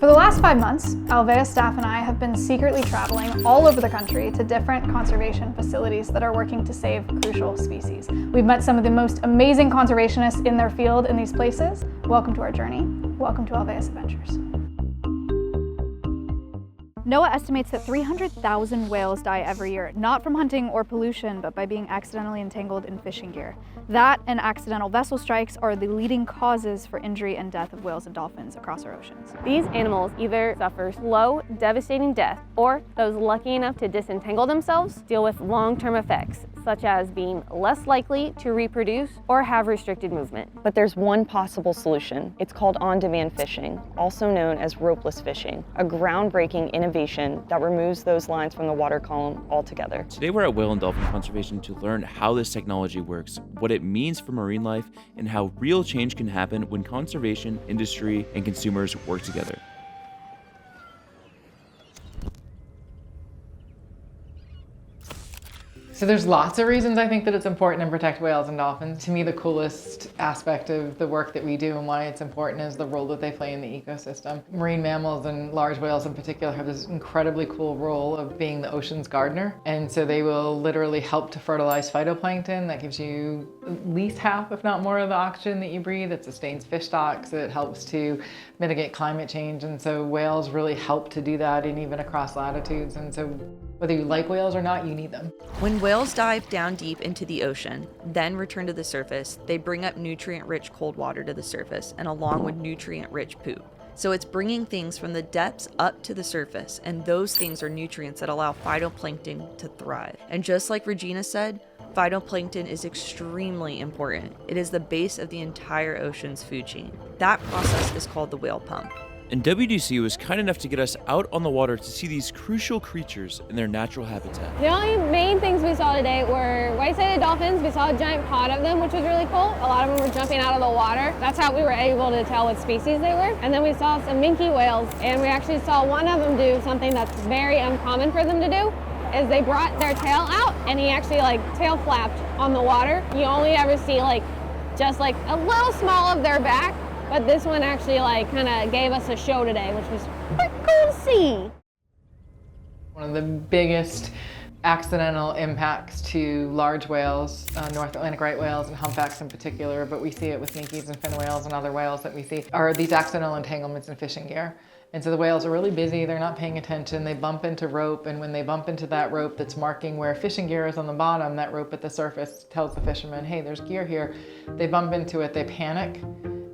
For the last 5 months, Alveus staff and I have been secretly traveling all over the country to different conservation facilities that are working to save crucial species. We've met some of the most amazing conservationists in their field in these places. Welcome to our journey. Welcome to Alveus Adventures. NOAA estimates that 300,000 whales die every year, not from hunting or pollution, but by being accidentally entangled in fishing gear. That and accidental vessel strikes are the leading causes for injury and death of whales and dolphins across our oceans. These animals either suffer slow, devastating death, or those lucky enough to disentangle themselves deal with long-term effects, such as being less likely to reproduce or have restricted movement. But there's one possible solution. It's called on-demand fishing, also known as ropeless fishing, a groundbreaking innovation that removes those lines from the water column altogether. Today we're at Whale and Dolphin Conservation to learn how this technology works, what it means for marine life, and how real change can happen when conservation, industry, and consumers work together. So there's lots of reasons I think that it's important to protect whales and dolphins. To me, the coolest aspect of the work that we do and why it's important is the role that they play in the ecosystem. Marine mammals and large whales in particular have this incredibly cool role of being the ocean's gardener. And so they will literally help to fertilize phytoplankton that gives you at least half, if not more, of the oxygen that you breathe. It sustains fish stocks. It helps to mitigate climate change. And so whales really help to do that, and even across latitudes. And so whether you like whales or not, you need them. When whales dive down deep into the ocean, then return to the surface, they bring up nutrient-rich cold water to the surface, and along with nutrient-rich poop. So it's bringing things from the depths up to the surface, and those things are nutrients that allow phytoplankton to thrive. And just like Regina said, phytoplankton is extremely important. It is the base of the entire ocean's food chain. That process is called the whale pump. And WDC was kind enough to get us out on the water to see these crucial creatures in their natural habitat. The only main things we saw today were white-sided dolphins. We saw a giant pod of them, which was really cool. A lot of them were jumping out of the water. That's how we were able to tell what species they were. And then we saw some minke whales, and we actually saw one of them do something that's very uncommon for them to do, is they brought their tail out, and he actually tail flapped on the water. You only ever see just a little small of their back. But this one actually kind of gave us a show today, which was pretty cool to see. One of the biggest accidental impacts to large whales, North Atlantic right whales and humpbacks in particular, but we see it with minkies and fin whales and other whales that we see, are these accidental entanglements in fishing gear. And so the whales are really busy, they're not paying attention, they bump into rope, and when they bump into that rope that's marking where fishing gear is on the bottom, that rope at the surface tells the fisherman, hey, there's gear here. They bump into it, they panic,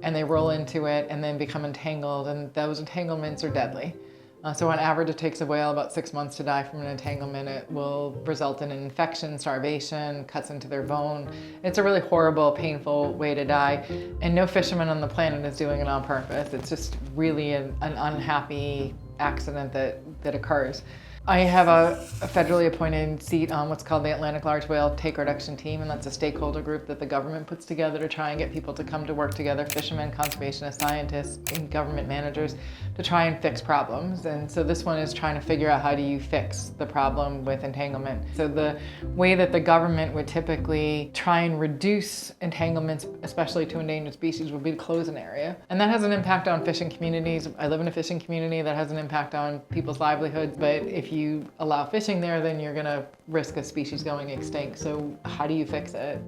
and they roll into it and then become entangled, and those entanglements are deadly. So on average, it takes a whale about 6 months to die from an entanglement. It will result in an infection, starvation, cuts into their bone. It's a really horrible, painful way to die, and no fisherman on the planet is doing it on purpose. It's just really an unhappy accident that occurs. I have a federally appointed seat on what's called the Atlantic Large Whale Take Reduction Team, and that's a stakeholder group that the government puts together to try and get people to come to work together, fishermen, conservationists, scientists, and government managers, to try and fix problems. And so this one is trying to figure out how do you fix the problem with entanglement. So the way that the government would typically try and reduce entanglements, especially to endangered species, would be to close an area. And that has an impact on fishing communities. I live in a fishing community that has an impact on people's livelihoods, but if you allow fishing there, then you're gonna risk a species going extinct. So how do you fix it?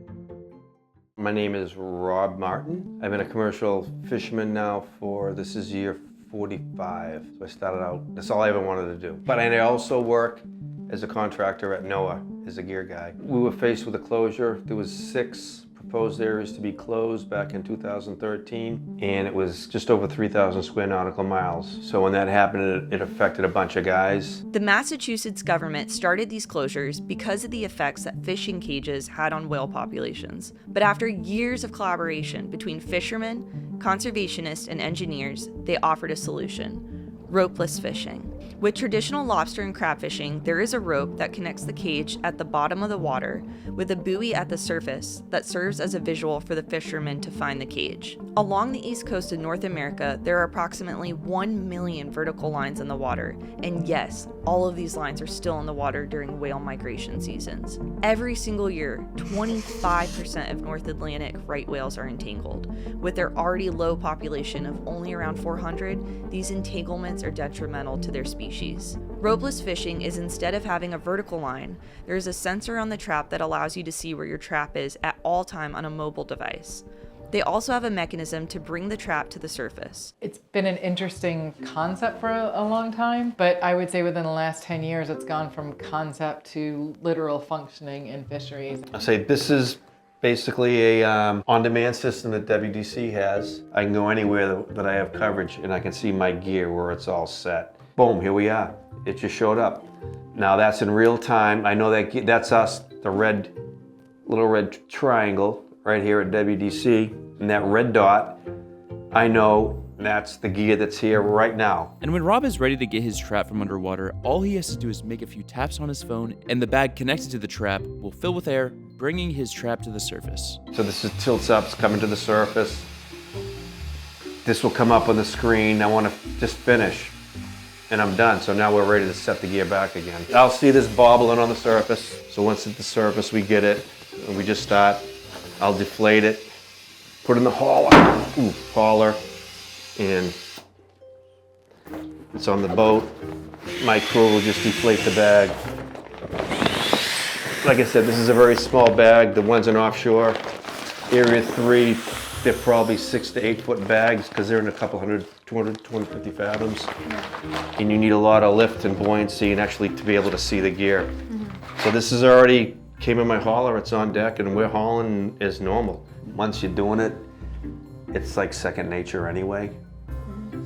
My name is Rob Martin. I've been a commercial fisherman now this is year 45. So I started out, that's all I ever wanted to do. But I also work as a contractor at NOAA as a gear guy. We were faced with a closure. There was 6 proposed areas to be closed back in 2013, and it was just over 3,000 square nautical miles. So when that happened, it affected a bunch of guys. The Massachusetts government started these closures because of the effects that fishing cages had on whale populations. But after years of collaboration between fishermen, conservationists, and engineers, they offered a solution: ropeless fishing. With traditional lobster and crab fishing, there is a rope that connects the cage at the bottom of the water with a buoy at the surface that serves as a visual for the fishermen to find the cage. Along the east coast of North America, there are approximately 1 million vertical lines in the water, and yes, all of these lines are still in the water during whale migration seasons. Every single year, 25% of North Atlantic right whales are entangled. With their already low population of only around 400, these entanglements are detrimental to their species. Ropeless fishing is, instead of having a vertical line, there is a sensor on the trap that allows you to see where your trap is at all time on a mobile device. They also have a mechanism to bring the trap to the surface. It's been an interesting concept for a long time, but I would say within the last 10 years, it's gone from concept to literal functioning in fisheries. I say this is basically a on-demand system that WDC has. I can go anywhere that I have coverage and I can see my gear where it's all set. Boom, here we are. It just showed up. Now that's in real time. I know that that's us, the little red triangle right here at WDC. And that red dot, I know that's the gear that's here right now. And when Rob is ready to get his trap from underwater, all he has to do is make a few taps on his phone, and the bag connected to the trap will fill with air, bringing his trap to the surface. So this is tilts up, it's coming to the surface. This will come up on the screen. I want to just finish. And I'm done. So now we're ready to set the gear back again. I'll see this bobbling on the surface. So once it's at the surface, we get it, and we just start. I'll deflate it, put it in the hauler, and it's on the boat. My crew will just deflate the bag. Like I said, this is a very small bag. The ones in offshore, Area 3, they're probably 6 to 8 foot bags because they're in a couple hundred, 200, 250 fathoms. And you need a lot of lift and buoyancy and actually to be able to see the gear. So this is already came in my hauler, it's on deck, and we're hauling as normal. Once you're doing it, it's like second nature anyway.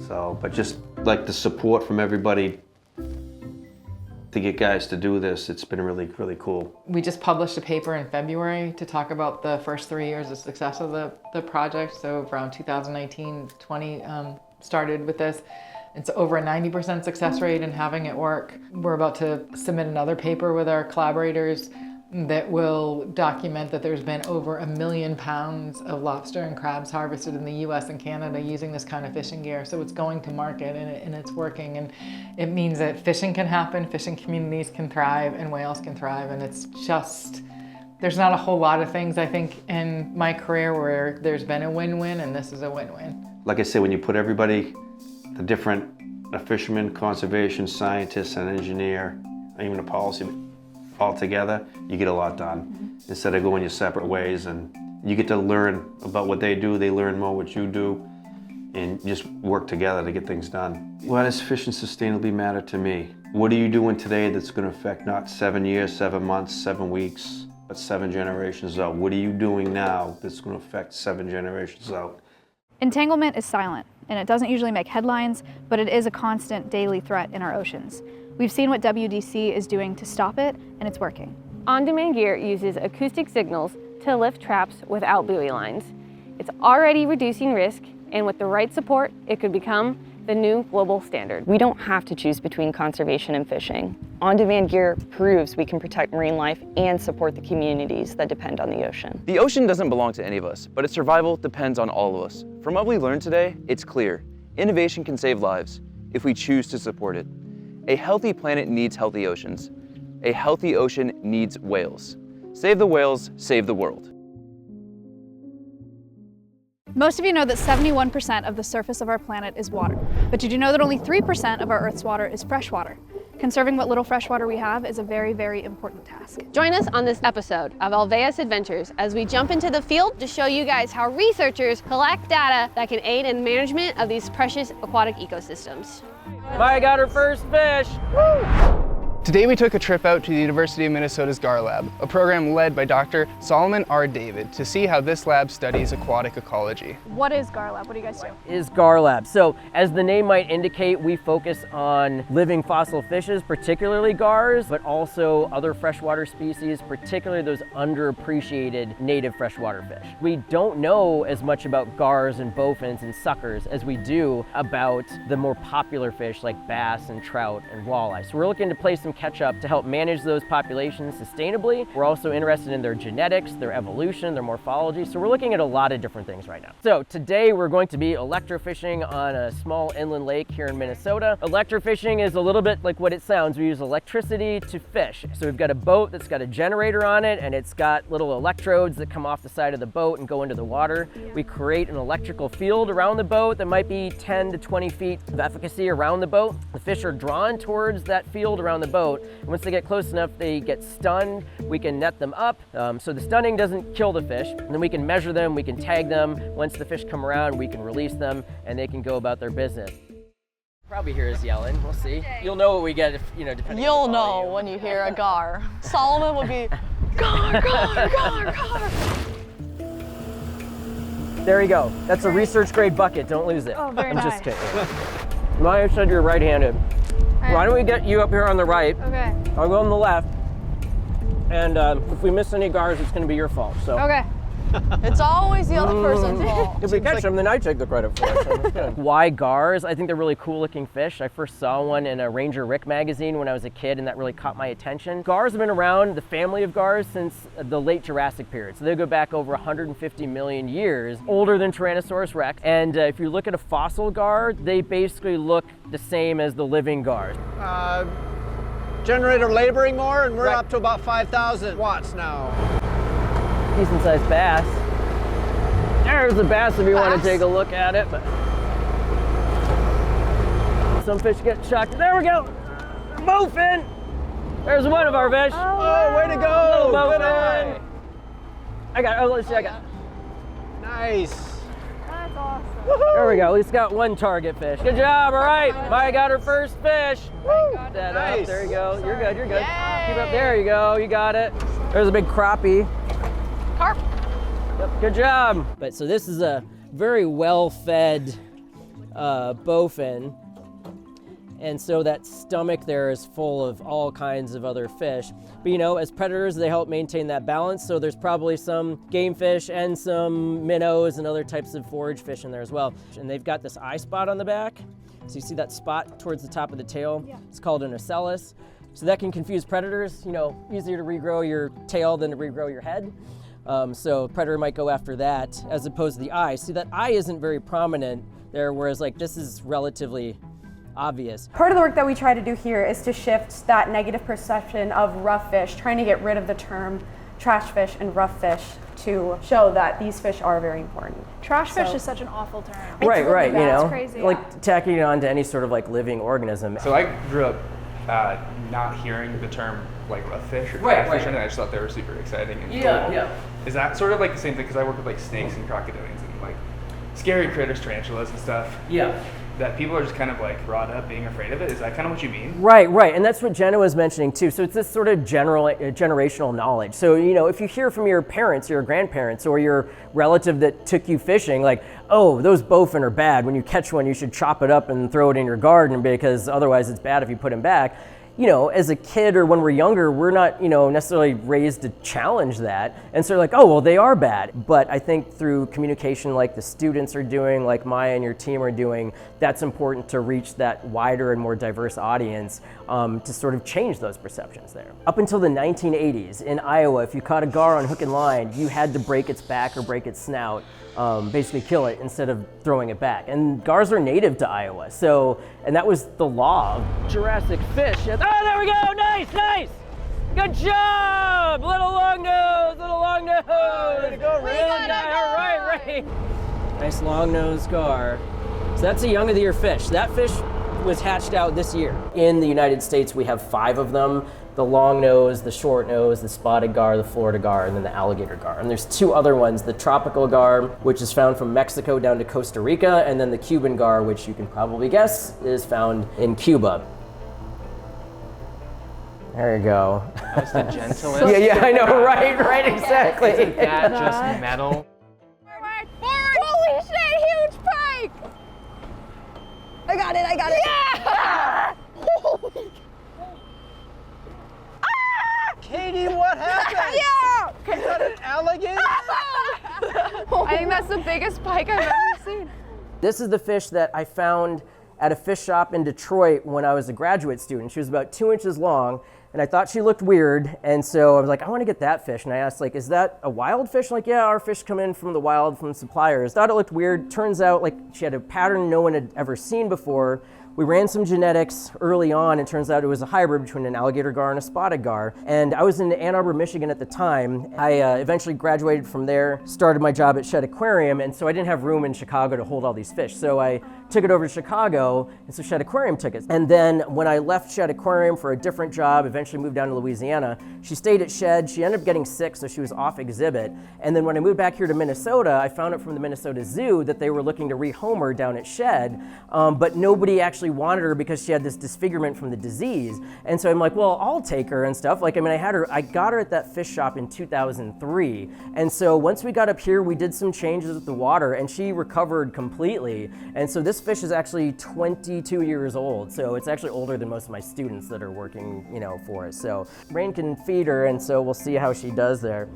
So, but just like the support from everybody to get guys to do this, it's been really, really cool. We just published a paper in February to talk about the first 3 years of success of the project. So around 2019-20 started with this. It's over a 90% success rate in having it work. We're about to submit another paper with our collaborators that will document that there's been over 1 million pounds of lobster and crabs harvested in the US and Canada using this kind of fishing gear. So it's going to market and it's working, and it means that fishing can happen, fishing communities can thrive, and whales can thrive. And it's just, there's not a whole lot of things I think in my career where there's been a win-win, and this is a win-win. Like I said, when you put everybody, the different fishermen, conservation, scientists, and engineer, even a policy all together, you get a lot done. Instead of going your separate ways, and you get to learn about what they do, they learn more what you do, and just work together to get things done. Why does fishing sustainably matter to me? What are you doing today that's going to affect not 7 years, 7 months, 7 weeks, but 7 generations out? What are you doing now that's going to affect 7 generations out? Entanglement is silent, and it doesn't usually make headlines, but it is a constant daily threat in our oceans. We've seen what WDC is doing to stop it, and it's working. On-demand gear uses acoustic signals to lift traps without buoy lines. It's already reducing risk, and with the right support, it could become the new global standard. We don't have to choose between conservation and fishing. On-demand gear proves we can protect marine life and support the communities that depend on the ocean. The ocean doesn't belong to any of us, but its survival depends on all of us. From what we learned today, it's clear. Innovation can save lives if we choose to support it. A healthy planet needs healthy oceans. A healthy ocean needs whales. Save the whales, save the world. Most of you know that 71% of the surface of our planet is water. But did you know that only 3% of our Earth's water is freshwater? Conserving what little freshwater we have is a very, very important task. Join us on this episode of Alveus Adventures as we jump into the field to show you guys how researchers collect data that can aid in management of these precious aquatic ecosystems. Maya got her first fish. Woo! Today we took a trip out to the University of Minnesota's GarLab, a program led by Dr. Solomon R. David, to see how this lab studies aquatic ecology. What is GarLab? What do you guys do? Is GarLab. So as the name might indicate, we focus on living fossil fishes, particularly gars, but also other freshwater species, particularly those underappreciated native freshwater fish. We don't know as much about gars and bowfins and suckers as we do about the more popular fish like bass and trout and walleye. So we're looking to play some catch up to help manage those populations sustainably. We're also interested in their genetics, their evolution, their morphology. So we're looking at a lot of different things right now. So today we're going to be electrofishing on a small inland lake here in Minnesota. Electrofishing is a little bit like what it sounds. We use electricity to fish. So we've got a boat that's got a generator on it, and it's got little electrodes that come off the side of the boat and go into the water. We create an electrical field around the boat that might be 10 to 20 feet of efficacy around the boat. The fish are drawn towards that field around the boat. And once they get close enough, they get stunned. We can net them up. So the stunning doesn't kill the fish. And then we can measure them, we can tag them. Once the fish come around, we can release them and they can go about their business. Probably hear us yelling, we'll see. You'll know what we get if, depending You'll on the know volume. when you hear a gar. Solomon would be, gar, gar, gar, gar. There you go. That's a research grade bucket, don't lose it. Oh, very I'm nice. just kidding. Maya said you're right-handed. Why don't we get you up here on the right? Okay. I'll go on the left. And if we miss any gars, it's gonna be your fault, so. Okay. It's always the other person's fault. If we catch them, then I take the credit for it. So that's good. Why gars? I think they're really cool looking fish. I first saw one in a Ranger Rick magazine when I was a kid, and that really caught my attention. Gars have been around, the family of gars, since the late Jurassic period. So they go back over 150 million years, older than Tyrannosaurus Rex. And if you look at a fossil gar, they basically look the same as the living gars. Generator laboring more, and we're up to about 5,000 watts now. Decent sized bass. There's the bass if you want to take a look at it. But some fish get shocked. There we go. Bowfin. There's one of our fish. Oh, way to go. Bowfin. Good eye. I got it. Oh, let's see. I got it. Nice. That's awesome. There we go. At least got one target fish. Good job. All right. Maya got her first fish. That Nice. up. There you go. You're good. You're good. Keep up. There you go. You got it. There's a big crappie. Carp. Yep, good job. But so this is a very well-fed bowfin. And so that stomach there is full of all kinds of other fish. But as predators, they help maintain that balance. So there's probably some game fish and some minnows and other types of forage fish in there as well. And they've got this eye spot on the back. So you see that spot towards the top of the tail? Yeah. It's called an ocellus. So that can confuse predators. Easier to regrow your tail than to regrow your head. So predator might go after that as opposed to the eye. See, that eye isn't very prominent there, whereas this is relatively obvious. Part of the work that we try to do here is to shift that negative perception of rough fish, trying to get rid of the term trash fish and rough fish to show that these fish are very important. Trash fish is such an awful term. Right, It's crazy. like tacking it on to any sort of living organism. So I grew up not hearing the term rough fish or catfish, and I just thought they were super exciting and cool. Yeah. Is that sort of the same thing? Because I work with snakes and crocodilians and scary critters, tarantulas and stuff. Yeah. That people are just kind of brought up being afraid of it. Is that kind of what you mean? Right, and that's what Jenna was mentioning too. So it's this sort of generational knowledge. So if you hear from your parents, your grandparents, or your relative that took you fishing, oh, those bowfin are bad. When you catch one, you should chop it up and throw it in your garden because otherwise it's bad if you put him back. As a kid or when we're younger, we're not, necessarily raised to challenge that. And so oh, well, they are bad. But I think through communication like the students are doing, like Maya and your team are doing, that's important to reach that wider and more diverse audience to sort of change those perceptions there. Up until the 1980s in Iowa, if you caught a gar on hook and line, you had to break its back or break its snout. Basically kill it instead of throwing it back. And gars are native to Iowa, and that was the law of Jurassic fish. Oh, there we go, nice! Good job! Little long nose! Way to go, Ray! All right. Nice long nose gar. So that's a young of the year fish. That fish was hatched out this year. In the United States, we have 5 of them. The long nose, the short nose, the spotted gar, the Florida gar, and then the alligator gar. And there's 2 other ones, the tropical gar, which is found from Mexico down to Costa Rica, and then the Cuban gar, which you can probably guess is found in Cuba. There you go. That's the gentlest. Yeah, I know, right, exactly. Isn't that just metal? Holy shit, huge pike! I got it. Yeah! Holy. Katie, what happened? Yeah! Is that an alligator? I think that's the biggest pike I've ever seen. This is the fish that I found at a fish shop in Detroit when I was a graduate student. She was about 2 inches long, and I thought she looked weird, and so I was like, I want to get that fish. And I asked, like, is that a wild fish? Like, yeah, our fish come in from the wild, from suppliers. Thought it looked weird. Turns out, like, she had a pattern no one had ever seen before. We ran some genetics early on, and turns out it was a hybrid between an alligator gar and a spotted gar. And I was in Ann Arbor, Michigan at the time. I eventually graduated from there, started my job at Shedd Aquarium, and so I didn't have room in Chicago to hold all these fish. So I took it over to Chicago, and so Shedd Aquarium took it. And then when I left Shedd Aquarium for a different job, eventually moved down to Louisiana, she stayed at Shedd. She ended up getting sick, so she was off exhibit. And then when I moved back here to Minnesota, I found out from the Minnesota Zoo that they were looking to rehome her down at Shedd, but nobody actually wanted her because she had this disfigurement from the disease. And so I'm like, well, I'll take her and stuff. Like, I mean, I got her at that fish shop in 2003. And so once we got up here, we did some changes with the water, and she recovered completely. And so this fish is actually 22 years old. So it's actually older than most of my students that are working, you know, for us. So Rain can feed her, and so we'll see how she does there.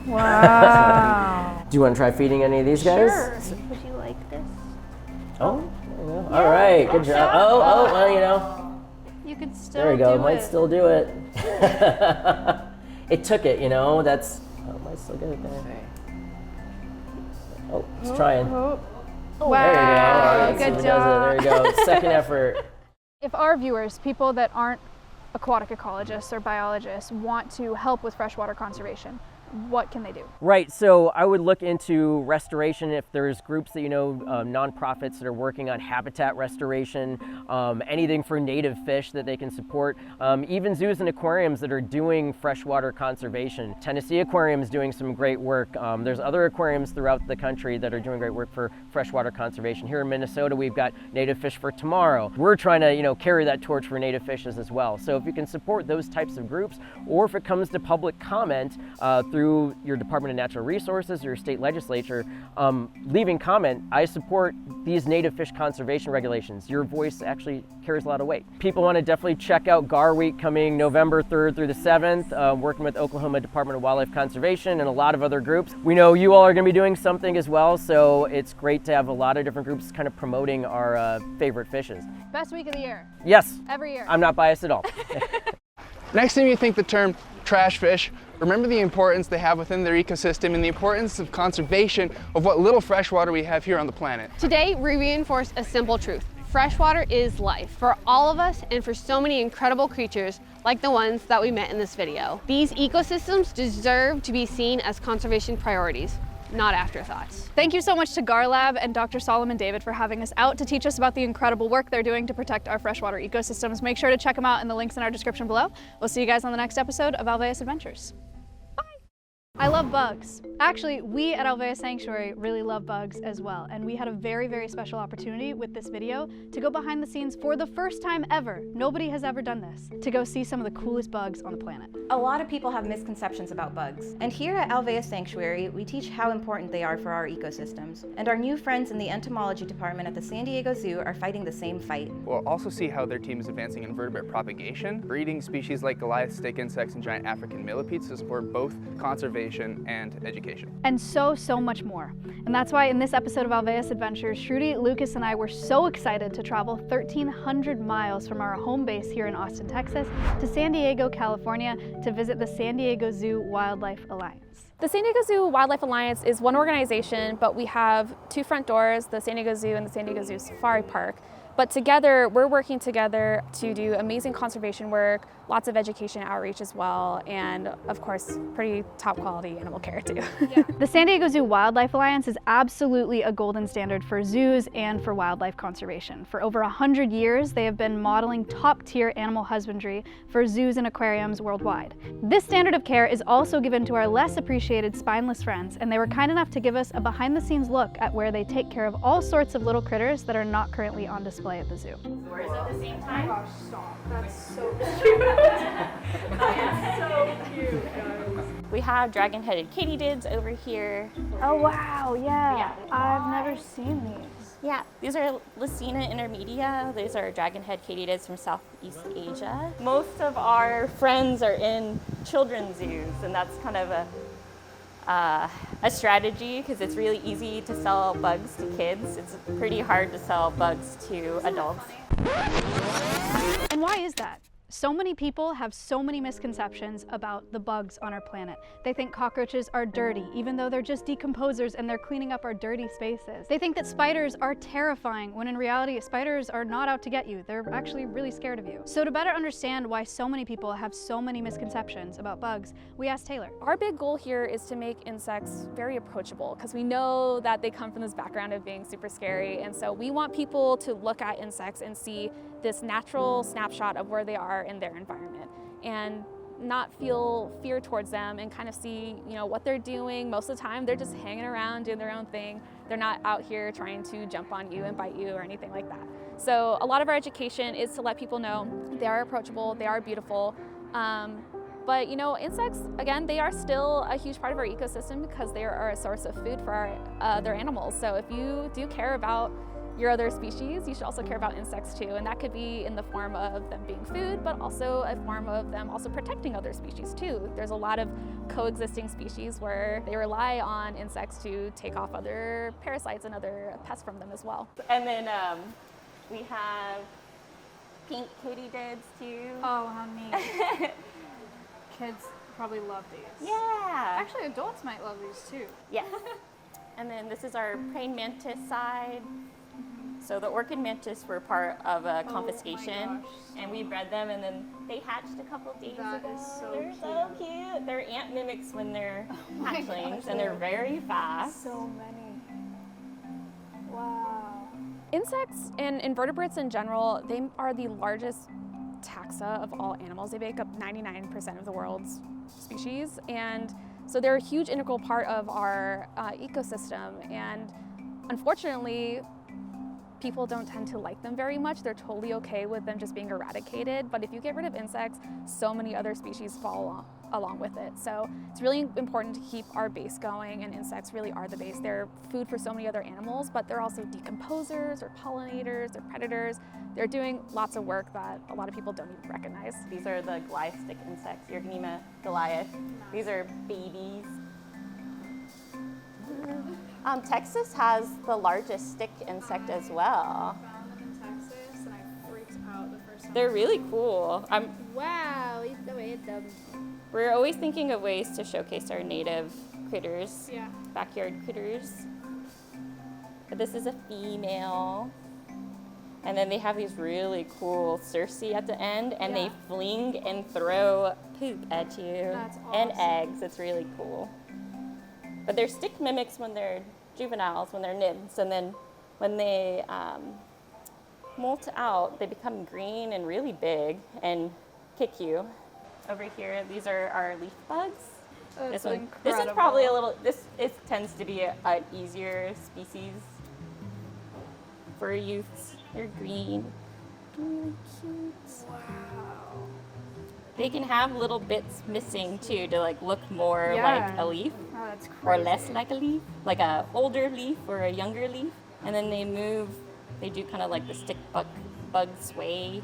Wow. Do you want to try feeding any of these guys? Sure. Would you like this? Oh, there you go. All right, good job. Oh, well, you know. You could still There we go, do might it. still do it. It took it, you know, that's, might still get it there. Oh, it's trying. Wow, There you go. All right, good see if it job. does it. There you go, second effort. If our viewers, people that aren't aquatic ecologists or biologists, want to help with freshwater conservation, what can they do? Right, so I would look into restoration if there's groups that, you know, nonprofits that are working on habitat restoration, anything for native fish that they can support, even zoos and aquariums that are doing freshwater conservation. Tennessee Aquarium is doing some great work. There's other aquariums throughout the country that are doing great work for freshwater conservation. Here in Minnesota, we've got Native Fish for Tomorrow. We're trying to, you know, carry that torch for native fishes as well. So if you can support those types of groups, or if it comes to public comment through your Department of Natural Resources, your state legislature, leaving comment, I support these native fish conservation regulations. Your voice actually carries a lot of weight. People want to definitely check out Gar Week coming November 3rd through the 7th, working with Oklahoma Department of Wildlife Conservation and a lot of other groups. We know you all are going to be doing something as well, so it's great to have a lot of different groups kind of promoting our favorite fishes. Best week of the year. Yes. Every year. I'm not biased at all. Next time you think the term trash fish, remember the importance they have within their ecosystem and the importance of conservation of what little freshwater we have here on the planet. Today, we reinforce a simple truth. Freshwater is life for all of us and for so many incredible creatures like the ones that we met in this video. These ecosystems deserve to be seen as conservation priorities, not afterthoughts. Thank you so much to GarLab and Dr. Solomon David for having us out to teach us about the incredible work they're doing to protect our freshwater ecosystems. Make sure to check them out in the links in our description below. We'll see you guys on the next episode of Alveus Adventures. I love bugs. Actually, we at Alveus Sanctuary really love bugs as well, and we had a very, very special opportunity with this video to go behind the scenes for the first time ever. Nobody has ever done this, to go see some of the coolest bugs on the planet. A lot of people have misconceptions about bugs, and here at Alveus Sanctuary, we teach how important they are for our ecosystems, and our new friends in the entomology department at the San Diego Zoo are fighting the same fight. We'll also see how their team is advancing invertebrate propagation, breeding species like Goliath stick insects and giant African millipedes to support both conservation and education. And so much more. And that's why in this episode of Alveus Adventures, Shruti, Lucas, and I were so excited to travel 1,300 miles from our home base here in Austin, Texas, to San Diego, California, to visit the San Diego Zoo Wildlife Alliance. The San Diego Zoo Wildlife Alliance is one organization, but we have two front doors, the San Diego Zoo and the San Diego Zoo Safari Park. But together, we're working together to do amazing conservation work, lots of education outreach as well, and of course, pretty top quality animal care too. Yeah. The San Diego Zoo Wildlife Alliance is absolutely a golden standard for zoos and for wildlife conservation. For over 100 years, they have been modeling top-tier animal husbandry for zoos and aquariums worldwide. This standard of care is also given to our less appreciated spineless friends, and they were kind enough to give us a behind-the-scenes look at where they take care of all sorts of little critters that are not currently on display. display at the zoo. Doors at the same time. Oh gosh, stop. That's so cute. That's so cute, guys. We have dragon-headed katydids over here. Oh wow, yeah. I've never seen these. Yeah, these are Lycaena intermedia. These are dragon-head katydids from Southeast Asia. Most of our friends are in children's zoos, and that's kind of a strategy because it's really easy to sell bugs to kids. It's pretty hard to sell bugs to adults. And why is that? So many people have so many misconceptions about the bugs on our planet. They think cockroaches are dirty, even though they're just decomposers and they're cleaning up our dirty spaces. They think that spiders are terrifying, when in reality, spiders are not out to get you. They're actually really scared of you. So to better understand why so many people have so many misconceptions about bugs, we asked Taylor. Our big goal here is to make insects very approachable because we know that they come from this background of being super scary. And so we want people to look at insects and see this natural snapshot of where they are in their environment and not feel fear towards them and kind of see, what they're doing. Most of the time, they're just hanging around doing their own thing. They're not out here trying to jump on you and bite you or anything like that. So a lot of our education is to let people know they are approachable, they are beautiful. But insects, again, they are still a huge part of our ecosystem because they are a source of food for our other animals. So if you do care about your other species, you should also care about insects too, and that could be in the form of them being food, but also a form of them also protecting other species too. There's a lot of coexisting species where they rely on insects to take off other parasites and other pests from them as well. And then we have pink katydids too. Oh, how neat. Kids probably love these. Yeah. Actually, adults might love these too. Yes. And then this is our praying mantis side. So the orchid mantis were part of a confiscation, and we bred them, and then they hatched a couple days ago. That is so They're cute. so cute. They're ant mimics when they're hatchlings, and they're very fast. So many. Wow. Insects and invertebrates in general, they are the largest taxa of all animals. They make up 99% of the world's species, and so they're a huge integral part of our ecosystem. And unfortunately, people don't tend to like them very much. They're totally okay with them just being eradicated. But if you get rid of insects, so many other species follow along with it. So it's really important to keep our base going, and insects really are the base. They're food for so many other animals, but they're also decomposers or pollinators, they're predators. They're doing lots of work that a lot of people don't even recognize. These are the Goliath stick insects, Urganema Goliath. These are babies. Texas has the largest stick insect as well. I found them in Texas and I freaked out the first time. They're really cool. Wow, it's so random. We're always thinking of ways to showcase our native critters, Yeah. backyard critters. But this is a female. And then they have these really cool cerci at the end, and they fling and throw poop at you. That's and awesome. eggs. It's really cool. But they're stick mimics when they're juveniles, when they're nymphs, and then when they molt out, they become green and really big and kick you. Over here, these are our leaf bugs. That's This is incredible. probably a little. It tends to be an easier species for youths. They're green, really cute. Wow. They can have little bits missing too to look more like a leaf. Oh, that's crazy. Or less like a leaf, like a older leaf or a younger leaf. And then they move, they do kind of like the stick bug sway.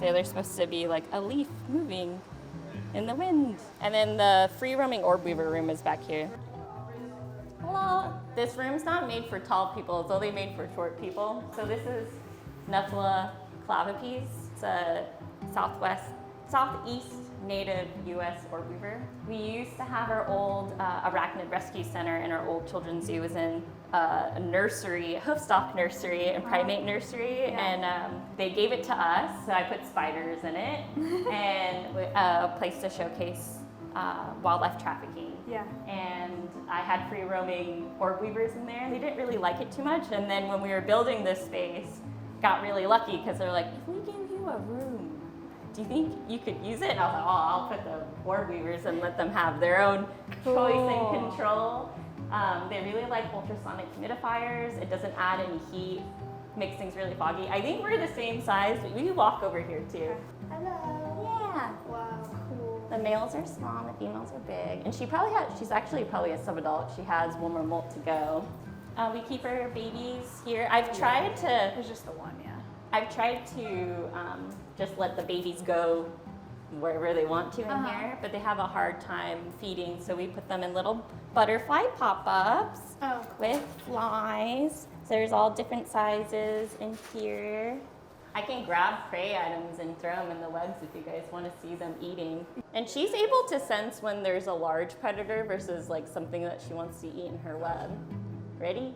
So they're supposed to be like a leaf moving in the wind. And then the free roaming orb weaver room is back here. Hello. This room's not made for tall people, it's only made for short people. So this is Nephila clavipes. It's a southeast native U.S. orb weaver. We used to have our old arachnid rescue center in our old children's zoo. It was in a nursery, a hoofstock nursery and primate nursery, and they gave it to us, so I put spiders in it, and a place to showcase wildlife trafficking. Yeah. And I had free roaming orb weavers in there, and they didn't really like it too much, and then when we were building this space, got really lucky because they're like, if we gave you a room, do you think you could use it? And I was like, oh, I'll put the orb weavers and let them have their own choice and control. They really like ultrasonic humidifiers. It doesn't add any heat makes things really foggy. I think we're the same size, but we can walk over here too. Hello. Yeah. Wow, cool. The males are small, the females are big. And she's actually probably a subadult. She has one more molt to go. We keep our babies here. I've tried to... It's just the one, yeah. I've tried to just let the babies go wherever they want to in here, but they have a hard time feeding, so we put them in little butterfly pop-ups with flies. So there's all different sizes in here. I can grab prey items and throw them in the webs if you guys want to see them eating. And she's able to sense when there's a large predator versus like something that she wants to eat in her web. Ready?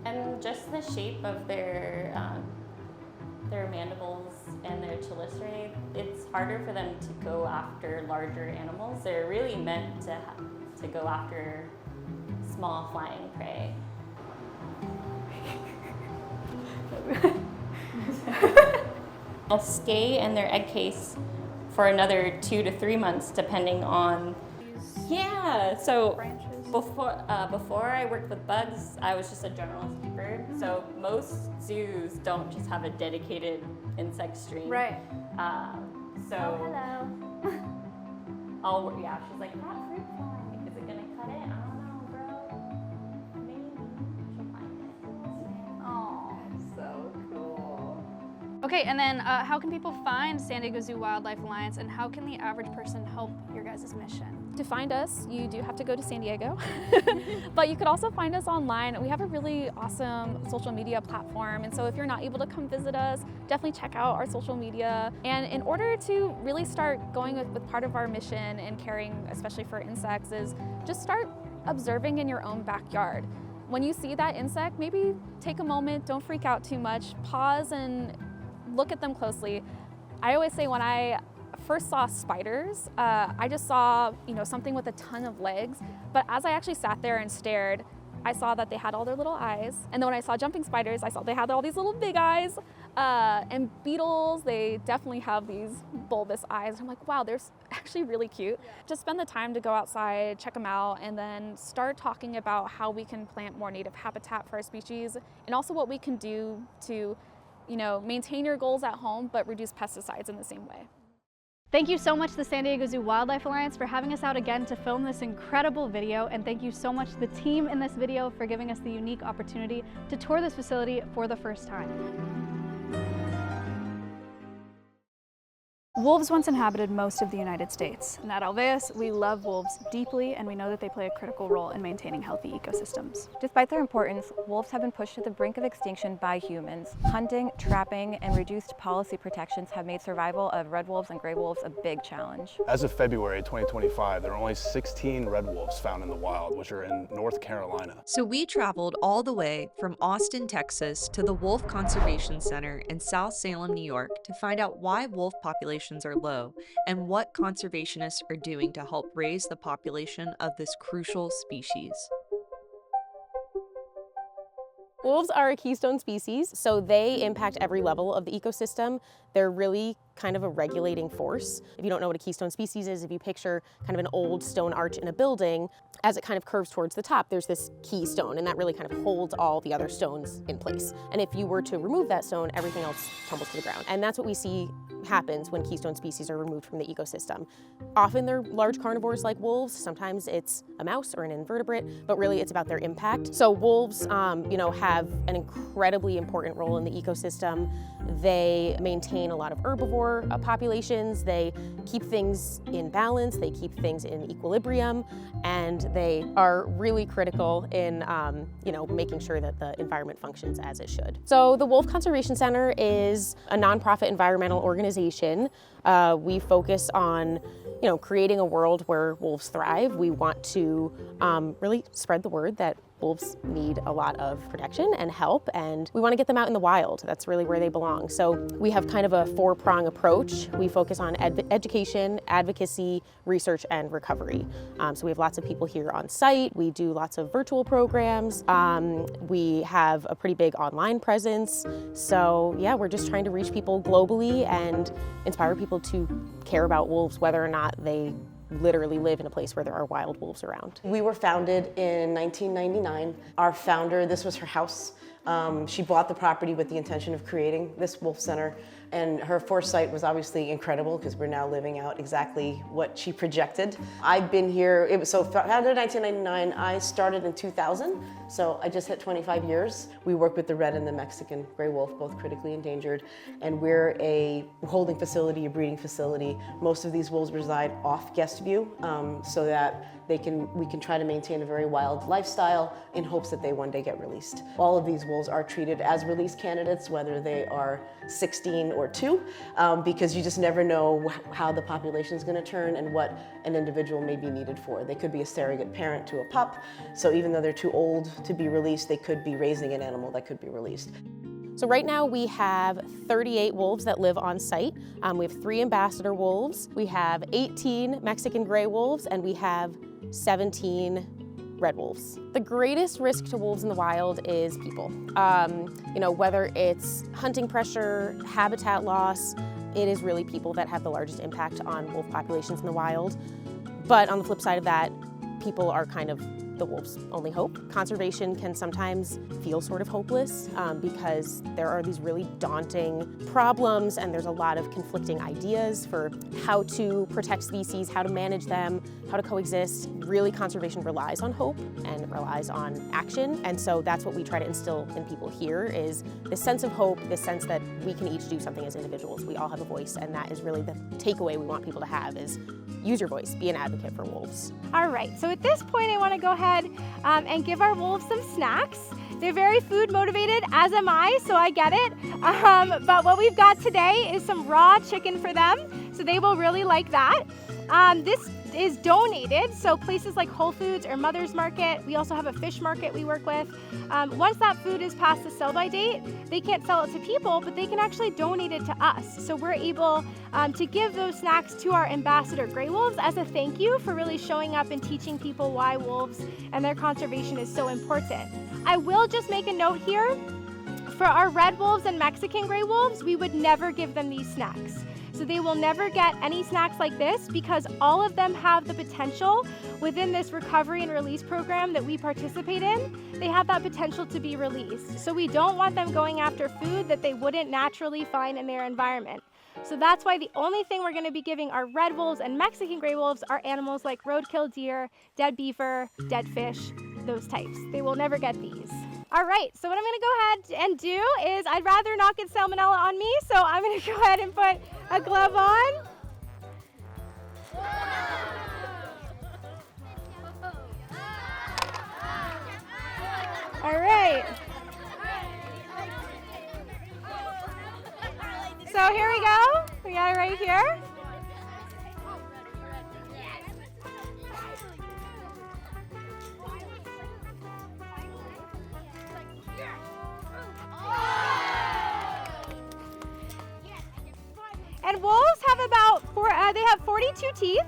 And just the shape of their mandibles and their chelicerae, it's harder for them to go after larger animals. They're really meant to go after small flying prey. They'll stay in their egg case for another 2 to 3 months, depending on. Yeah. So before I worked with bugs, I was just a generalist keeper. So most zoos don't just have a dedicated insect stream. Right. Hello. Yeah, she's like, that fruit fly, is it gonna cut it? I don't know, bro. Maybe she'll find it. Oh, so cool. Okay, and then how can people find San Diego Zoo Wildlife Alliance, and how can the average person help your guys' mission? To find us, you do have to go to San Diego, but you could also find us online. We have a really awesome social media platform, and so if you're not able to come visit us, definitely check out our social media. And in order to really start going with part of our mission and caring, especially for insects, is just start observing in your own backyard. When you see that insect, maybe take a moment, don't freak out too much, pause and look at them closely. I always say when I first saw spiders, I just saw, something with a ton of legs, but as I actually sat there and stared, I saw that they had all their little eyes. And then when I saw jumping spiders, I saw they had all these little big eyes. And beetles, they definitely have these bulbous eyes. I'm like, wow, they're actually really cute. Just spend the time to go outside, check them out, and then start talking about how we can plant more native habitat for our species, and also what we can do to, maintain your goals at home, but reduce pesticides in the same way. Thank you so much to the San Diego Zoo Wildlife Alliance for having us out again to film this incredible video, and thank you so much to the team in this video for giving us the unique opportunity to tour this facility for the first time. Wolves once inhabited most of the United States, and at Alveus, we love wolves deeply, and we know that they play a critical role in maintaining healthy ecosystems. Despite their importance, wolves have been pushed to the brink of extinction by humans. Hunting, trapping, and reduced policy protections have made survival of red wolves and gray wolves a big challenge. As of February 2025, there are only 16 red wolves found in the wild, which are in North Carolina. So we traveled all the way from Austin, Texas to the Wolf Conservation Center in South Salem, New York to find out why wolf populations are low and what conservationists are doing to help raise the population of this crucial species. Wolves are a keystone species, so they impact every level of the ecosystem. They're really kind of a regulating force. If you don't know what a keystone species is, if you picture kind of an old stone arch in a building, as it kind of curves towards the top, there's this keystone, and that really kind of holds all the other stones in place. And if you were to remove that stone, everything else tumbles to the ground. And that's what we see happens when keystone species are removed from the ecosystem. Often they're large carnivores like wolves, sometimes it's a mouse or an invertebrate, but really it's about their impact. So wolves, have an incredibly important role in the ecosystem. They maintain a lot of herbivore populations, they keep things in balance, they keep things in equilibrium, and they are really critical in making sure that the environment functions as it should. So the Wolf Conservation Center is a nonprofit environmental organization. We focus on creating a world where wolves thrive. We want to really spread the word that Wolves need a lot of protection and help, and we want to get them out in the wild. That's really where they belong. So we have kind of a four-prong approach. We focus on education, advocacy, research, and recovery. So we have lots of people here on site. We do lots of virtual programs. We have a pretty big online presence. So yeah, we're just trying to reach people globally and inspire people to care about wolves, whether or not they literally live in a place where there are wild wolves around. We were founded in 1999. Our founder, this was her house. She bought the property with the intention of creating this wolf center, and her foresight was obviously incredible because we're now living out exactly what she projected. I've been here, it was so founded in 1999, I started in 2000, so I just hit 25 years. We work with the red and the Mexican gray wolf, both critically endangered, and we're a holding facility, a breeding facility. Most of these wolves reside off guest view so that we can try to maintain a very wild lifestyle in hopes that they one day get released. All of these wolves are treated as release candidates, whether they are 16 or 2, because you just never know how the population is going to turn and what an individual may be needed for. They could be a surrogate parent to a pup, so even though they're too old to be released, they could be raising an animal that could be released. So right now we have 38 wolves that live on site. We have 3 ambassador wolves, we have 18 Mexican gray wolves, and we have 17 red wolves. The greatest risk to wolves in the wild is people. Whether it's hunting pressure, habitat loss, it is really people that have the largest impact on wolf populations in the wild. But on the flip side of that, people are kind of the wolves' only hope. Conservation can sometimes feel sort of hopeless because there are these really daunting problems and there's a lot of conflicting ideas for how to protect species, how to manage them, how to coexist. Really, conservation relies on hope and it relies on action. And so that's what we try to instill in people here is this sense of hope, this sense that we can each do something as individuals. We all have a voice, and that is really the takeaway we want people to have is use your voice, be an advocate for wolves. All right, so at this point I want to go ahead and give our wolves some snacks. They're very food motivated, as am I, so I get it. But what we've got today is some raw chicken for them, so they will really like that. This is donated, so places like Whole Foods or Mother's Market. We also have a fish market we work with. Once that food is past the sell-by date, they can't sell it to people, but they can actually donate it to us. So we're able to give those snacks to our ambassador gray wolves as a thank you for really showing up and teaching people why wolves and their conservation is so important. I will just make a note here. For our red wolves and Mexican gray wolves, we would never give them these snacks. So they will never get any snacks like this because all of them have the potential within this recovery and release program that we participate in. They have that potential to be released. So we don't want them going after food that they wouldn't naturally find in their environment. So that's why the only thing we're going to be giving our red wolves and Mexican gray wolves are animals like roadkill deer, dead beaver, dead fish, those types. They will never get these. All right, so what I'm going to go ahead and do is I'd rather not get salmonella on me, so I'm going to go ahead and put a glove on. All right. So here we go. We got it right here. And wolves have they have 42 teeth,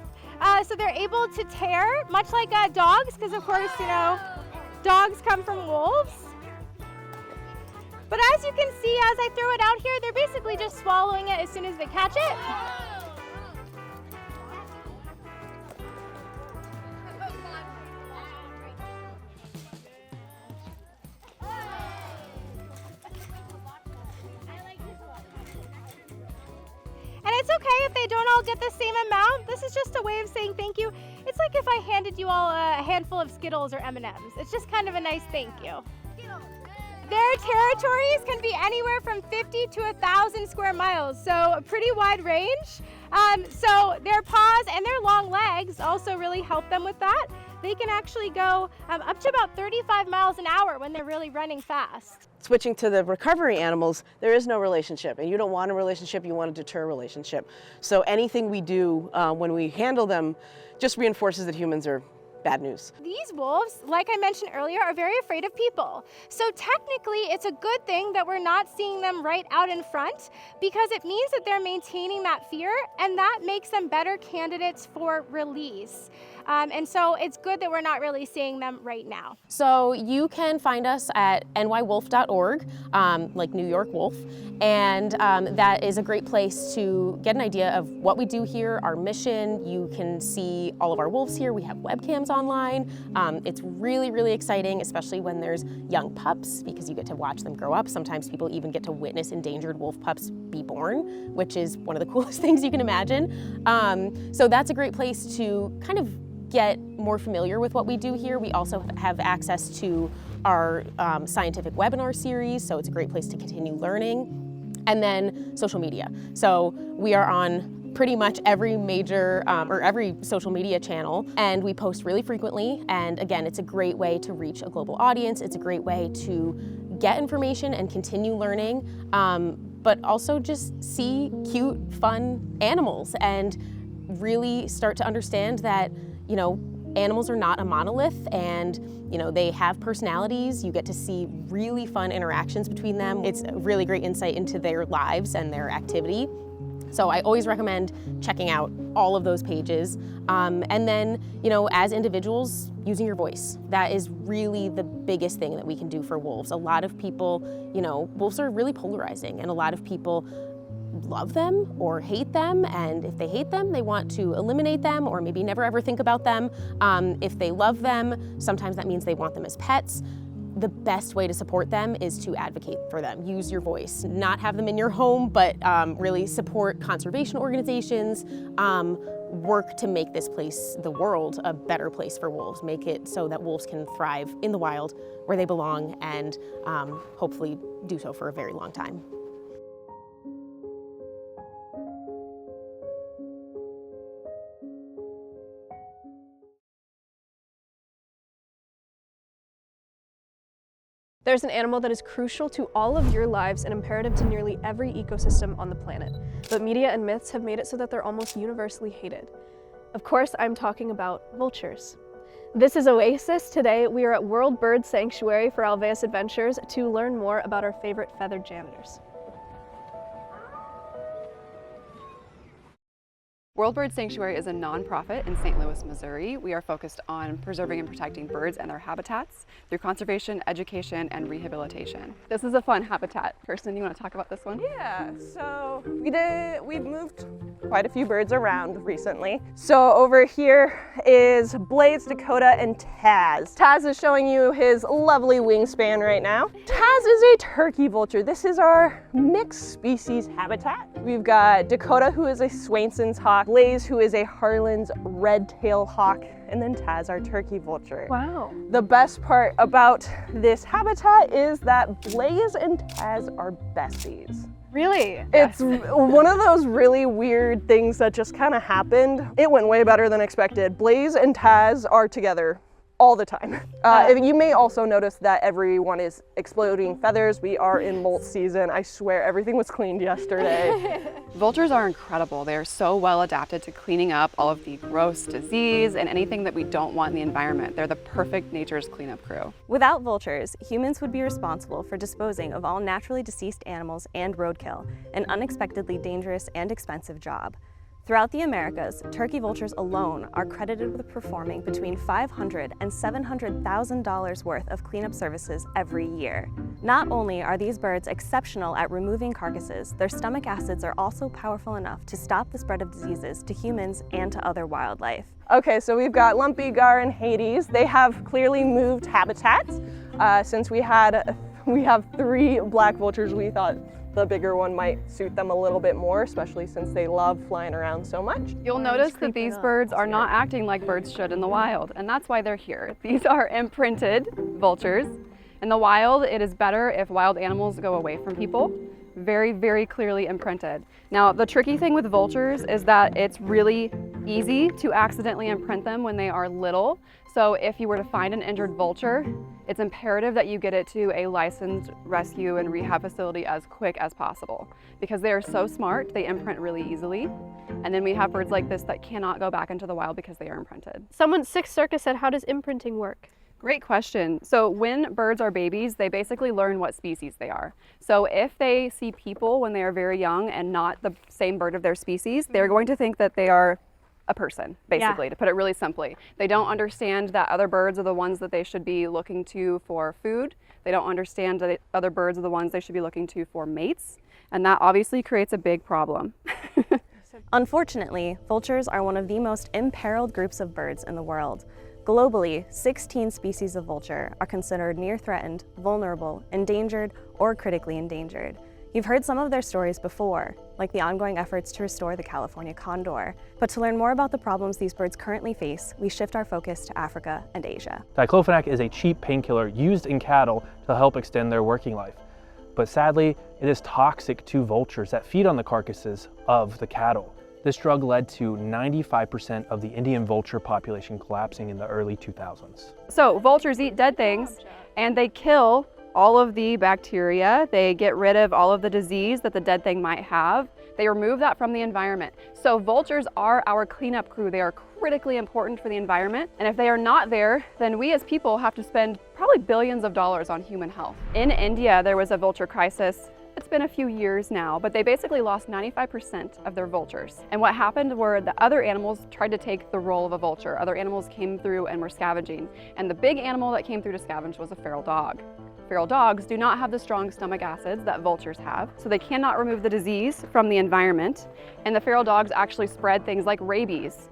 so they're able to tear, much like dogs, because of course, dogs come from wolves. But as you can see, as I throw it out here, they're basically just swallowing it as soon as they catch it. And it's okay if they don't all get the same amount. This is just a way of saying thank you. It's like if I handed you all a handful of Skittles or M&Ms. It's just kind of a nice thank you. Their territories can be anywhere from 50 to 1,000 square miles, so a pretty wide range. So their paws and their long legs also really help them with that. They can actually go up to about 35 miles an hour when they're really running fast. Switching to the recovery animals, there is no relationship, and you don't want a relationship, you want to deter a relationship. So anything we do when we handle them just reinforces that humans are bad news. These wolves, like I mentioned earlier, are very afraid of people. So technically, it's a good thing that we're not seeing them right out in front, because it means that they're maintaining that fear, and that makes them better candidates for release. And so it's good that we're not really seeing them right now. So you can find us at nywolf.org, like New York Wolf, and that is a great place to get an idea of what we do here, our mission. You can see all of our wolves here. We have webcams online. It's really, really exciting, especially when there's young pups, because you get to watch them grow up. Sometimes people even get to witness endangered wolf pups be born, which is one of the coolest things you can imagine. So that's a great place to kind of get more familiar with what we do here. We also have access to our scientific webinar series, so it's a great place to continue learning. And then social media. So we are on pretty much every major or every social media channel, and we post really frequently. And again, it's a great way to reach a global audience. It's a great way to get information and continue learning, but also just see cute, fun animals and really start to understand that, you know, animals are not a monolith, and you know, they have personalities. You get to see really fun interactions between them. It's a really great insight into their lives and their activity. So I always recommend checking out all of those pages. And then, you know, as individuals, using your voice. That is really the biggest thing that we can do for wolves. A lot of people, you know, wolves are really polarizing, and a lot of people love them or hate them, and if they hate them, they want to eliminate them or maybe never ever think about them. If they love them, sometimes that means they want them as pets. The best way to support them is to advocate for them. Use your voice. Not have them in your home, but really support conservation organizations. Work to make this place, the world, a better place for wolves. Make it so that wolves can thrive in the wild where they belong, and hopefully do so for a very long time. There's an animal that is crucial to all of your lives and imperative to nearly every ecosystem on the planet. But media and myths have made it so that they're almost universally hated. Of course, I'm talking about vultures. This is Oasis. Today, we are at World Bird Sanctuary for Alveus Adventures to learn more about our favorite feathered janitors. World Bird Sanctuary is a nonprofit in St. Louis, Missouri. We are focused on preserving and protecting birds and their habitats through conservation, education, and rehabilitation. This is a fun habitat. Kirsten, you want to talk about this one? Yeah, so we've moved quite a few birds around recently. So over here is Blaze, Dakota, and Taz. Taz is showing you his lovely wingspan right now. Taz is a turkey vulture. This is our mixed species habitat. We've got Dakota, who is a Swainson's hawk, Blaze, who is a Harlan's red-tailed hawk, and then Taz, our turkey vulture. Wow. The best part about this habitat is that Blaze and Taz are besties. Really? It's one of those really weird things that just kind of happened. It went way better than expected. Blaze and Taz are together all the time. You may also notice that everyone is exploding feathers. We are in molt season. I swear everything was cleaned yesterday. Vultures are incredible. They are so well adapted to cleaning up all of the gross disease and anything that we don't want in the environment. They're the perfect nature's cleanup crew. Without vultures, humans would be responsible for disposing of all naturally deceased animals and roadkill, an unexpectedly dangerous and expensive job. Throughout the Americas, turkey vultures alone are credited with performing between $500,000 and $700,000 worth of cleanup services every year. Not only are these birds exceptional at removing carcasses, their stomach acids are also powerful enough to stop the spread of diseases to humans and to other wildlife. Okay, so we've got Lumpy, Gar, and Hades. They have clearly moved habitats. Since we have 3 black vultures, we thought the bigger one might suit them a little bit more, especially since they love flying around so much. You'll notice that these birds are not acting like birds should in the wild, and that's why they're here. These are imprinted vultures. In the wild, it is better if wild animals go away from people. Very, very clearly imprinted. Now, the tricky thing with vultures is that it's really easy to accidentally imprint them when they are little. So if you were to find an injured vulture, it's imperative that you get it to a licensed rescue and rehab facility as quick as possible, because they are so smart, they imprint really easily. And then we have birds like this that cannot go back into the wild because they are imprinted. Someone Six Circus said, how does imprinting work? Great question. So when birds are babies, they basically learn what species they are. So if they see people when they are very young and not the same bird of their species, they're going to think that they are a person, basically, to put it really simply. They don't understand that other birds are the ones that they should be looking to for food. They don't understand that other birds are the ones they should be looking to for mates. And that obviously creates a big problem. Unfortunately, vultures are one of the most imperiled groups of birds in the world. Globally, 16 species of vulture are considered near-threatened, vulnerable, endangered, or critically endangered. You've heard some of their stories before, like the ongoing efforts to restore the California condor. But to learn more about the problems these birds currently face, we shift our focus to Africa and Asia. Diclofenac is a cheap painkiller used in cattle to help extend their working life. But sadly, it is toxic to vultures that feed on the carcasses of the cattle. This drug led to 95% of the Indian vulture population collapsing in the early 2000s. So vultures eat dead things and they kill all of the bacteria. They get rid of all of the disease that the dead thing might have. They remove that from the environment. So vultures are our cleanup crew. They are critically important for the environment. And if they are not there, then we as people have to spend probably billions of dollars on human health. In India, there was a vulture crisis. It's been a few years now, but they basically lost 95% of their vultures. And what happened were the other animals tried to take the role of a vulture. Other animals came through and were scavenging. And the big animal that came through to scavenge was a feral dog. Feral dogs do not have the strong stomach acids that vultures have, so they cannot remove the disease from the environment. And the feral dogs actually spread things like rabies.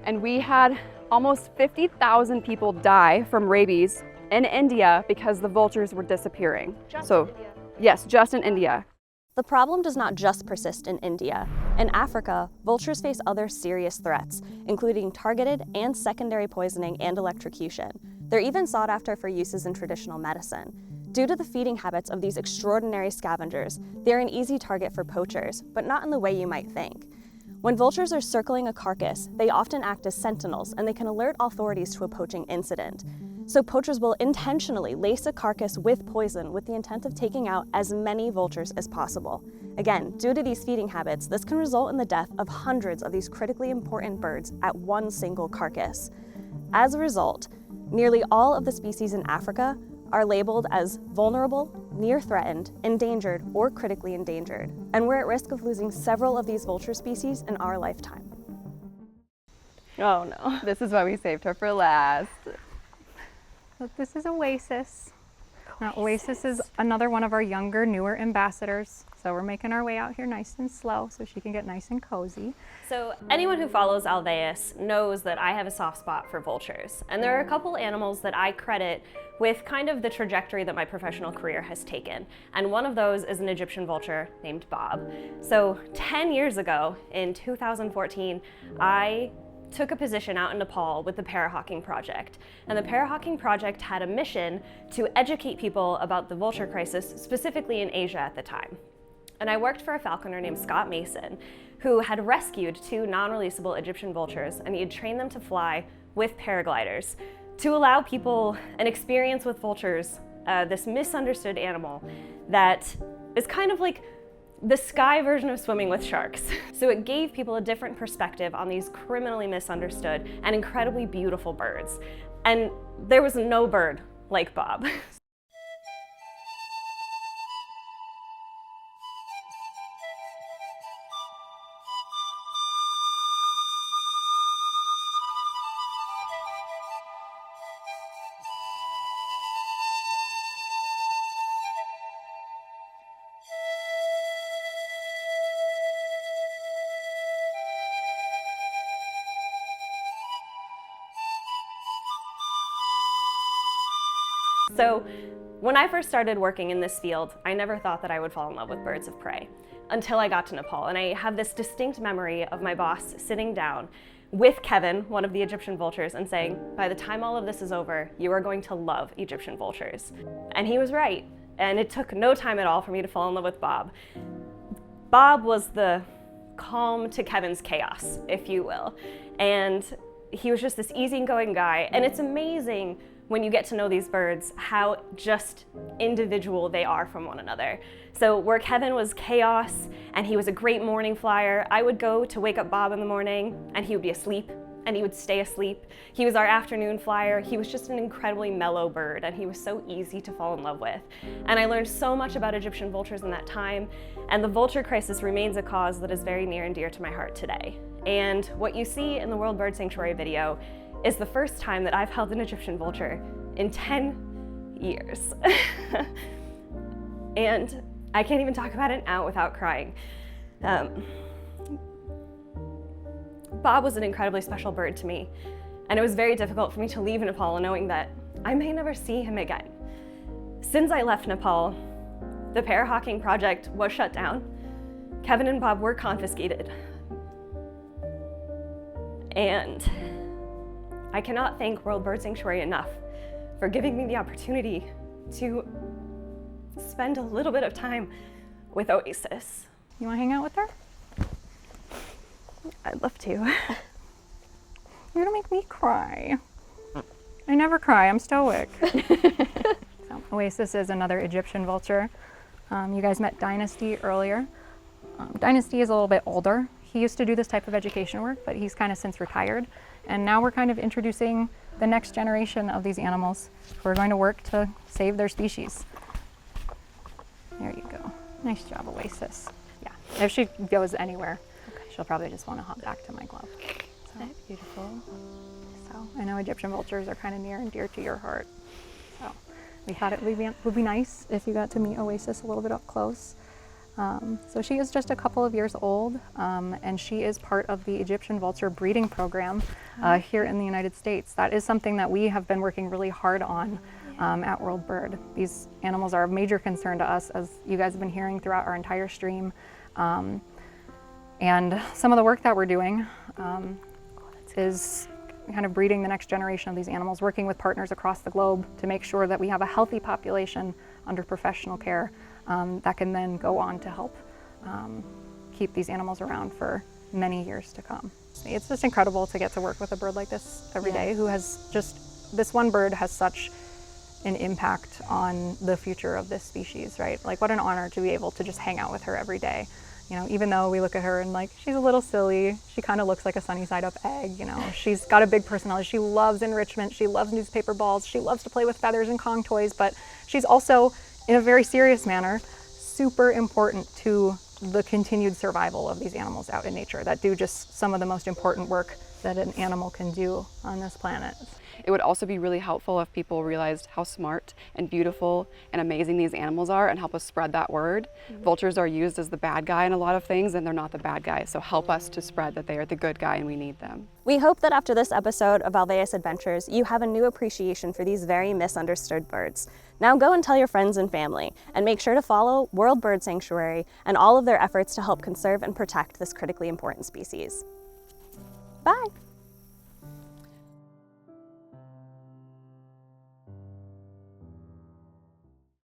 And we had almost 50,000 people die from rabies in India because the vultures were disappearing. Yes, just in India. The problem does not just persist in India. In Africa, vultures face other serious threats, including targeted and secondary poisoning and electrocution. They're even sought after for uses in traditional medicine. Due to the feeding habits of these extraordinary scavengers, they're an easy target for poachers, but not in the way you might think. When vultures are circling a carcass, they often act as sentinels, and they can alert authorities to a poaching incident. So poachers will intentionally lace a carcass with poison with the intent of taking out as many vultures as possible. Again, due to these feeding habits, this can result in the death of hundreds of these critically important birds at one single carcass. As a result, nearly all of the species in Africa are labeled as vulnerable, near-threatened, endangered, or critically endangered, and we're at risk of losing several of these vulture species in our lifetime. Oh no, this is why we saved her for last. Look, this is Oasis. Now, Oasis is another one of our younger, newer ambassadors. So we're making our way out here nice and slow so she can get nice and cozy. So anyone who follows Alveus knows that I have a soft spot for vultures. And there are a couple animals that I credit with kind of the trajectory that my professional career has taken. And one of those is an Egyptian vulture named Bob. So 10 years ago, in 2014, I took a position out in Nepal with the Parahawking Project. And the Parahawking Project had a mission to educate people about the vulture crisis, specifically in Asia at the time. And I worked for a falconer named Scott Mason, who had rescued 2 non-releasable Egyptian vultures, and he had trained them to fly with paragliders to allow people an experience with vultures, this misunderstood animal that is kind of like the sky version of swimming with sharks. So it gave people a different perspective on these criminally misunderstood and incredibly beautiful birds. And there was no bird like Bob. So when I first started working in this field, I never thought that I would fall in love with birds of prey until I got to Nepal. And I have this distinct memory of my boss sitting down with Kevin, one of the Egyptian vultures, and saying, by the time all of this is over, you are going to love Egyptian vultures. And he was right. And it took no time at all for me to fall in love with Bob. Bob was the calm to Kevin's chaos, if you will. And he was just this easygoing guy. And it's amazing when you get to know these birds, how just individual they are from one another. So where Kevin was chaos and he was a great morning flyer, I would go to wake up Bob in the morning and he would be asleep and he would stay asleep. He was our afternoon flyer. He was just an incredibly mellow bird and he was so easy to fall in love with. And I learned so much about Egyptian vultures in that time, and the vulture crisis remains a cause that is very near and dear to my heart today. And what you see in the World Bird Sanctuary video is the first time that I've held an Egyptian vulture in 10 years. And I can't even talk about it now without crying. Bob was an incredibly special bird to me, and it was very difficult for me to leave Nepal knowing that I may never see him again. Since I left Nepal, the parahawking project was shut down. Kevin and Bob were confiscated. And I cannot thank World Bird Sanctuary enough for giving me the opportunity to spend a little bit of time with Oasis. You want to hang out with her? I'd love to. You're gonna make me cry. I never cry, I'm stoic. So, Oasis is another Egyptian vulture. You guys met Dynasty earlier. Dynasty is a little bit older. He used to do this type of education work, but he's kind of since retired. And now we're kind of introducing the next generation of these animals who are going to work to save their species. There you go. Nice job, Oasis. Yeah, if she goes anywhere, she'll probably just want to hop back to my glove. So, That's beautiful. So I know Egyptian vultures are kind of near and dear to your heart. So we thought it would be nice if you got to meet Oasis a little bit up close. So she is just a couple of years old, and she is part of the Egyptian vulture breeding program here in the United States. That is something that we have been working really hard on at World Bird. These animals are of major concern to us, as you guys have been hearing throughout our entire stream. And some of the work that we're doing is kind of breeding the next generation of these animals, working with partners across the globe to make sure that we have a healthy population under professional care that can then go on to help keep these animals around for many years to come. It's just incredible to get to work with a bird like this every day, who has just, this one bird has such an impact on the future of this species, right? Like, what an honor to be able to just hang out with her every day. You know, even though we look at her and like, she's a little silly, she kind of looks like a sunny side up egg, you know, she's got a big personality, she loves enrichment, she loves newspaper balls, she loves to play with feathers and Kong toys, but she's also, in a very serious manner, super important to the continued survival of these animals out in nature that do just some of the most important work that an animal can do on this planet. It would also be really helpful if people realized how smart and beautiful and amazing these animals are and help us spread that word. Vultures are used as the bad guy in a lot of things, and they're not the bad guy. So help us to spread that they are the good guy and we need them. We hope that after this episode of Alveus Adventures, you have a new appreciation for these very misunderstood birds. Now go and tell your friends and family, and make sure to follow World Bird Sanctuary and all of their efforts to help conserve and protect this critically important species. Bye.